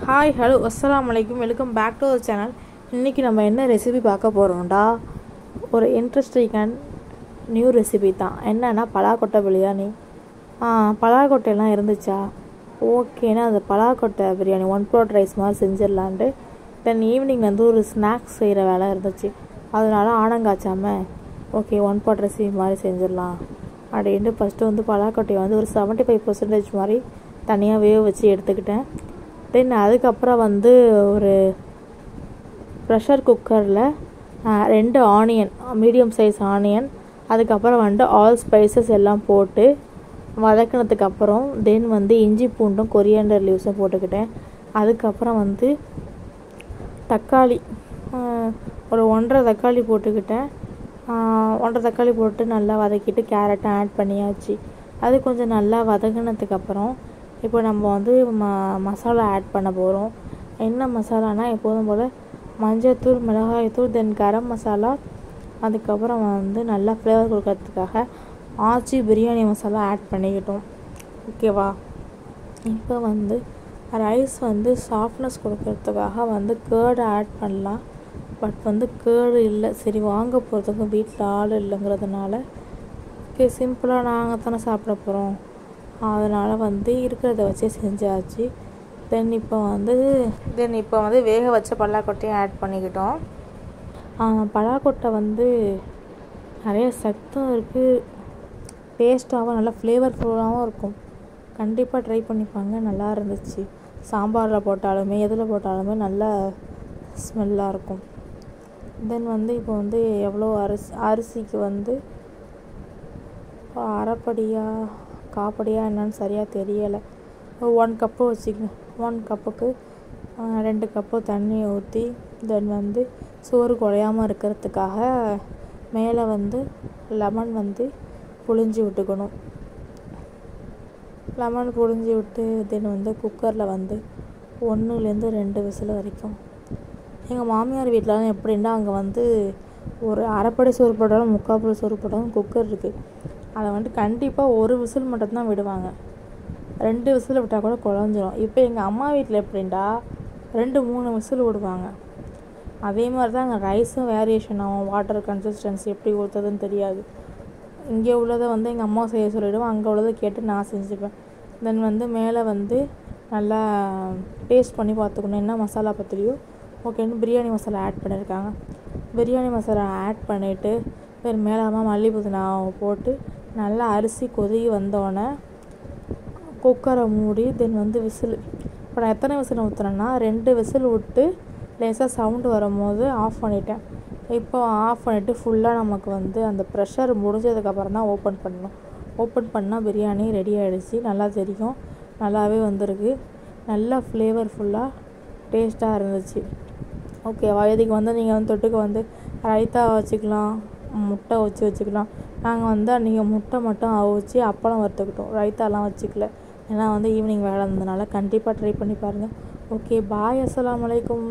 Hi hello அஸ்ஸலாமு அலைக்கும், welcome back to our channel. இன்றைக்கி நம்ம என்ன ரெசிபி பார்க்க போகிறோம்டா, ஒரு இன்ட்ரெஸ்டிங் அண்ட் நியூ ரெசிபி தான். என்னென்னா பலாக்கொட்டை பிரியாணி. பலாக்கொட்டையெல்லாம் இருந்துச்சா ஓகேன்னா அந்த பலாக்கொட்டை பிரியாணி 1 pot ரைஸ் மாதிரி செஞ்சிடலான்ட்டு. தென் ஈவினிங் வந்து ஒரு ஸ்நாக்ஸ் செய்கிற வேலை இருந்துச்சு. அதனால ஆனங்காய்ச்சாமல் ஓகே 1 pot ரெசிபி மாதிரி செஞ்சிடலாம் அப்படின்ட்டு ஃபஸ்ட்டு வந்து பலாக்கொட்டையை வந்து ஒரு 75% மாதிரி தனியாக வேக வச்சு எடுத்துக்கிட்டேன். தென் அதுக்கப்புறம் வந்து ஒரு ப்ரெஷர் குக்கரில் 2 ஆனியன், மீடியம் சைஸ் ஆனியன், அதுக்கப்புறம் வந்து ஆல் ஸ்பைசஸ் எல்லாம் போட்டு வதக்கினதுக்கப்புறம் தென் வந்து இஞ்சி பூண்டும் கொரியாண்டர் லீவ்ஸும் போட்டுக்கிட்டேன். அதுக்கப்புறம் வந்து தக்காளி ஒரு 1.5 தக்காளி போட்டுக்கிட்டேன். 1.5 தக்காளி போட்டு நல்லா வதக்கிட்டு கேரட்டை ஆட் பண்ணியாச்சு. அது கொஞ்சம் நல்லா வதங்கினதுக்கப்புறம் இப்போ நம்ம வந்து மசாலா ஆட் பண்ண போகிறோம். என்ன மசாலானா எப்போதும் போல் மஞ்சள்தூள், மிளகாய்த்தூள், தென் கரம் மசாலா, அதுக்கப்புறம் வந்து நல்லா ஃப்ளேவர் கொடுக்கறதுக்காக ஆச்சி பிரியாணி மசாலா ஆட் பண்ணிக்கிட்டோம். ஓகேவா? இப்போ வந்து ரைஸ் வந்து சாஃப்ட்னஸ் கொடுக்கறதுக்காக வந்து கேர்டு ஆட் பண்ணலாம். பட் வந்து கேர்டு இல்லை, சரி வாங்க போகிறதுக்கு வீட்டில் ஆள் இல்லைங்கிறதுனால ஓகே சிம்பிளாக நாங்கள் தானே சாப்பிட போகிறோம், அதனால் வந்து இருக்கிறத வச்சே செஞ்சாச்சு. தென் இப்போ வந்து வேக வச்ச பலாக்கொட்டையும் ஆட் பண்ணிக்கிட்டோம். பலாக்கொட்டை வந்து நிறைய சத்தும் இருக்குது, டேஸ்ட்டாகவும் நல்லா ஃப்ளேவர்ஃபுல்லாகவும் இருக்கும். கண்டிப்பாக ட்ரை பண்ணிப்பாங்க, நல்லா இருந்துச்சு. சாம்பாரில் போட்டாலுமே எதில் போட்டாலுமே நல்ல ஸ்மெல்லாக இருக்கும். தென் வந்து இப்போ வந்து எவ்வளோ அரிசிக்கு வந்து அரைப்படியா காப்படியா என்னன்னு சரியாக தெரியலை, 1 கப்பு வச்சுக்கணும். 1 கப்புக்கு 2 கப்பு தண்ணி ஊற்றி தென் வந்து சோறு குழையாமல் இருக்கிறதுக்காக மேலே வந்து லெமன் வந்து புழிஞ்சு விட்டுக்கணும். லெமன் புழிஞ்சு விட்டு தென் வந்து குக்கரில் வந்து 1லேருந்து 2 விசில் வரைக்கும். எங்கள் மாமியார் வீட்டிலலாம் எப்படின்னா அங்கே வந்து ஒரு அரைப்படி சோறு போட்டாலும் 3/4 படி சோறு போட்டாலும் குக்கர் இருக்குது. அதை வந்துட்டு கண்டிப்பாக 1 விசில் மட்டும்தான் விடுவாங்க, 2 விசில் விட்டால் கூட குழஞ்சிரும். இப்போ எங்கள் அம்மா வீட்டில் எப்படின்னா 2-3 விசில் விடுவாங்க. அதே மாதிரி தான் அங்கே ரைஸும் வேரியேஷன் ஆகும், வாட்டர் கன்சிஸ்டன்சி எப்படி ஊற்றுறதுன்னு தெரியாது. இங்கே உள்ளதை வந்து எங்கள் அம்மா செய்ய சொல்லிவிடுவோம், அங்கே உள்ளதை கேட்டு நான் செஞ்சுப்பேன். தென் வந்து மேலே வந்து நல்லா டேஸ்ட் பண்ணி பார்த்துக்கணும் என்ன மசாலா பத்திரியோ ஓகேன்னு பிரியாணி மசாலா ஆட் பண்ணியிருக்காங்க. பிரியாணி மசாலா ஆட் பண்ணிவிட்டு தென் மேலே மல்லி புதினா போட்டு நல்லா அரிசி கொதி வந்தோடனே குக்கரை மூடி தென் வந்து விசில். இப்போ நான் எத்தனை விசில் ஊற்றுனேன்னா 2 விசில் விட்டு லேசாக சவுண்டு வரும்போது ஆஃப் பண்ணிட்டேன். இப்போ ஆஃப் பண்ணிவிட்டு ஃபுல்லாக நமக்கு வந்து அந்த ப்ரெஷர் முடிஞ்சதுக்கப்புறம் தான் ஓப்பன் பண்ணணும். ஓப்பன் பண்ணால் பிரியாணி ரெடி ஆகிடுச்சு. நல்லா தெரியும், நல்லாவே வந்திருக்கு, நல்லா ஃப்ளேவர்ஃபுல்லாக டேஸ்ட்டாக இருந்துச்சு. ஓகேவா? இதுக்கு வந்து நீங்கள் வந்து தொட்டுக்க வந்து ரைத்தா வச்சுக்கலாம், முட்டை வச்சுக்கலாம். நாங்கள் வந்து அன்றைக்கி முட்டை மட்டும் அவிச்சு அப்பளம் வறுத்துக்கிட்டோம், ரைத்தாலாம் வச்சுக்கல. ஏன்னா வந்து ஈவினிங் வேலை இருந்ததுனால. கண்டிப்பாக ட்ரை பண்ணி பாருங்கள். ஓகே பாய், அஸ்ஸலாமு அலைக்கும்.